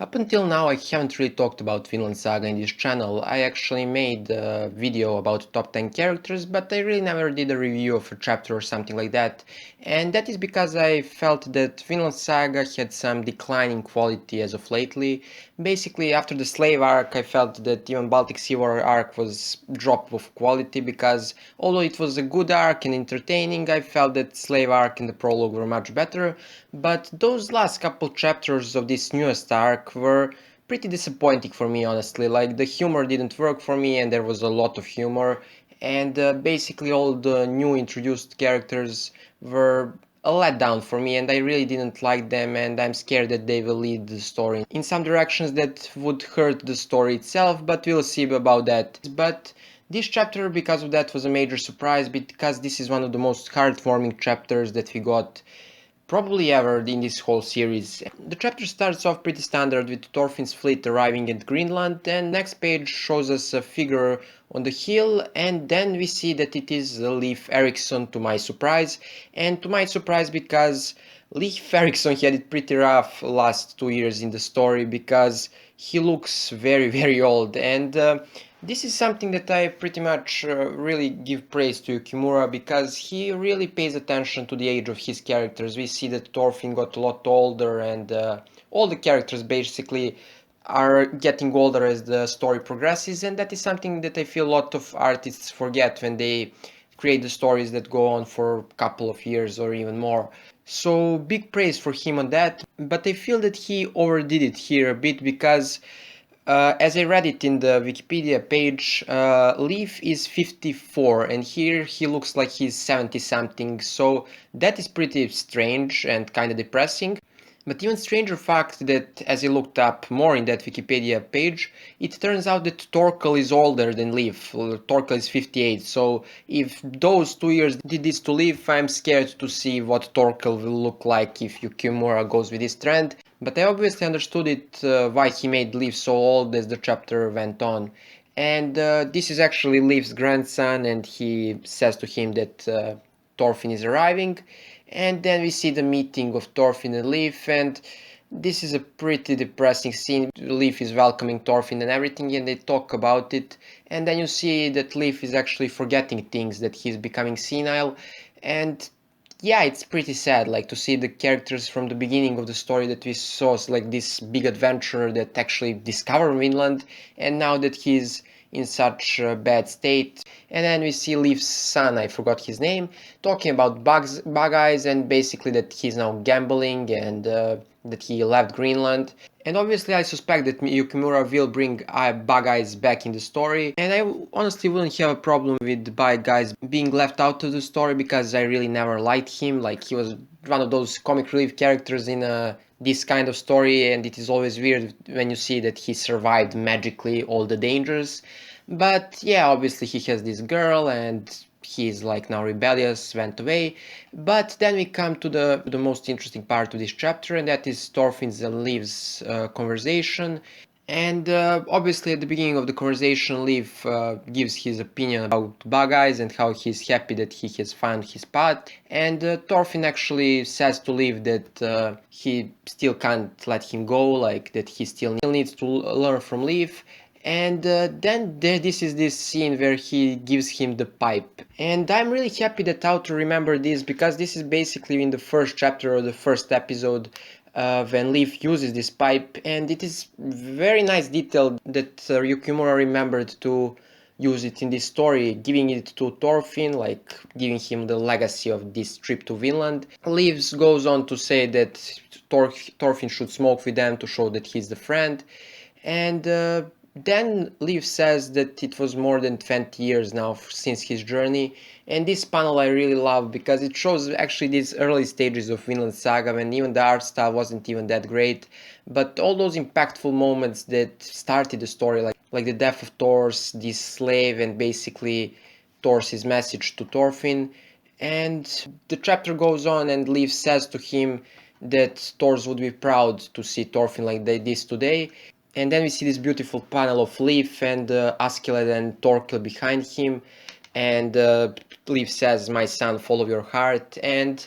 Up until now, I haven't really talked about Vinland Saga in this channel. I actually made a video about top 10 characters, but I really never did a review of a chapter or something like that. And that is because I felt that Vinland Saga had some declining quality as of lately. Basically, after the Slave arc, I felt that even Baltic Sea War arc was drop of quality because although it was a good arc and entertaining, I felt that Slave arc and the prologue were much better. But those last couple chapters of this newest arc were pretty disappointing for me, honestly. Like, the humor didn't work for me, and there was a lot of humor, and basically all the new introduced characters were a letdown for me, and I really didn't like them, and I'm scared that they will lead the story in some directions that would hurt the story itself, but we'll see about that. But this chapter, because of that, was a major surprise, because this is one of the most heartwarming chapters that we got probably ever in this whole series. The chapter starts off pretty standard with Thorfinn's fleet arriving at Greenland, and next page shows us a figure on the hill, and then we see that it is Leif Erikson, to my surprise, and to my surprise because Leif Erikson had it pretty rough last 2 years in the story because he looks very very old, and this is something that I pretty much really give praise to Yukimura because he really pays attention to the age of his characters. We see that Thorfinn got a lot older, and all the characters basically are getting older as the story progresses, and that is something that I feel a lot of artists forget when they create the stories that go on for a couple of years or even more. So big praise for him on that, but I feel that he overdid it here a bit because as I read it in the Wikipedia page, Leaf is 54 and here he looks like he's 70 something, so that is pretty strange and kind of depressing. But even stranger fact that as I looked up more in that Wikipedia page, it turns out that Torkel is older than Leaf. Torkel is 58, so if those 2 years did this to Leaf, I'm scared to see what Torkel will look like if Yukimura goes with this trend. But I obviously understood it why he made Leaf so old as the chapter went on. And this is actually Leaf's grandson, and he says to him that Thorfinn is arriving. And then we see the meeting of Thorfinn and Leaf, and this is a pretty depressing scene. Leaf is welcoming Thorfinn and everything, and they talk about it. And then you see that Leaf is actually forgetting things, that he's becoming senile. And yeah, it's pretty sad, like, to see the characters from the beginning of the story that we saw as like this big adventurer that actually discovered Vinland, and now that he's in such a bad state. And then we see Leaf's son, I forgot his name, talking about bug eyes, and basically that he's now gambling, and that he left Greenland. And obviously I suspect that Yukimura will bring Bug Eyes back in the story, and I honestly wouldn't have a problem with Bug Eyes being left out of the story because I really never liked him. Like, he was one of those comic relief characters in this kind of story, and it is always weird when you see that he survived magically all the dangers. But yeah, obviously he has this girl, and he's like now rebellious, went away. But then we come to the most interesting part of this chapter, and that is Thorfinn's and Leif's conversation. And obviously at the beginning of the conversation, Leif gives his opinion about Bug Eyes and how he's happy that he has found his path. And Thorfinn actually says to Leif that he still can't let him go, like that he still needs to learn from Leif. And then this is this scene where he gives him the pipe, and I'm really happy that author remembered this because this is basically in the first chapter or the first episode when Leaf uses this pipe, and it is very nice detail that Yukimura remembered to use it in this story, giving it to Thorfinn, like giving him the legacy of this trip to Vinland. Leaf goes on to say that Thorfinn should smoke with them to show that he's the friend, and then Leaf says that it was more than 20 years now since his journey, and this panel I really love because it shows actually these early stages of Vinland Saga when even the art style wasn't even that great, but all those impactful moments that started the story, like the death of Thors, this slave, and basically Thors' message to Thorfinn. And the chapter goes on, and Leaf says to him that Thors would be proud to see Thorfinn like this today. And then we see this beautiful panel of Leaf and Askeladd and Torkel behind him, and Leaf says, "My son, follow your heart." And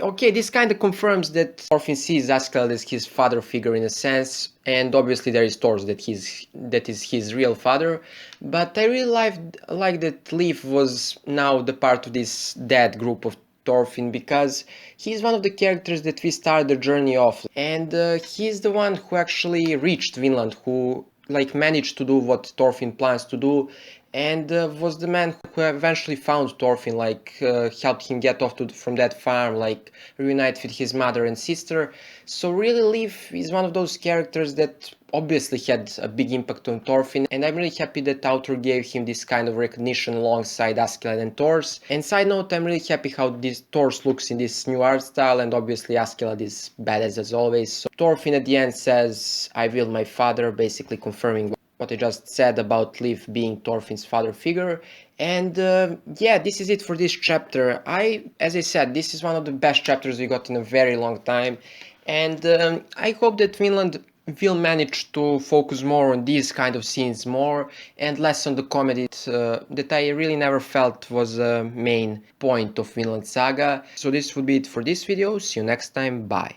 Okay, this kind of confirms that Thorfinn sees Askeladd as his father figure in a sense, and obviously there is Thor's that is his real father. But I really like that Leif was now the part of this dead group of Thorfinn, because he's one of the characters that we start the journey off, and he's the one who actually reached Vinland, who like managed to do what Thorfinn plans to do, and was the man who eventually found Thorfinn, like helped him get off from that farm, like reunite with his mother and sister. So really Leif is one of those characters that obviously had a big impact on Thorfinn, and I'm really happy that the author gave him this kind of recognition alongside Askeladd and Thors. And side note, I'm really happy how this Thors looks in this new art style, and obviously Askeladd is badass as always. So Thorfinn at the end says, "I will my father," basically confirming what I just said about Leif being Thorfinn's father figure. And yeah, this is it for this chapter. As I said, this is one of the best chapters we got in a very long time, and I hope that Vinland will manage to focus more on these kind of scenes more and less on the comedy that I really never felt was a main point of Vinland Saga. So this would be it for this video. See you next time. Bye.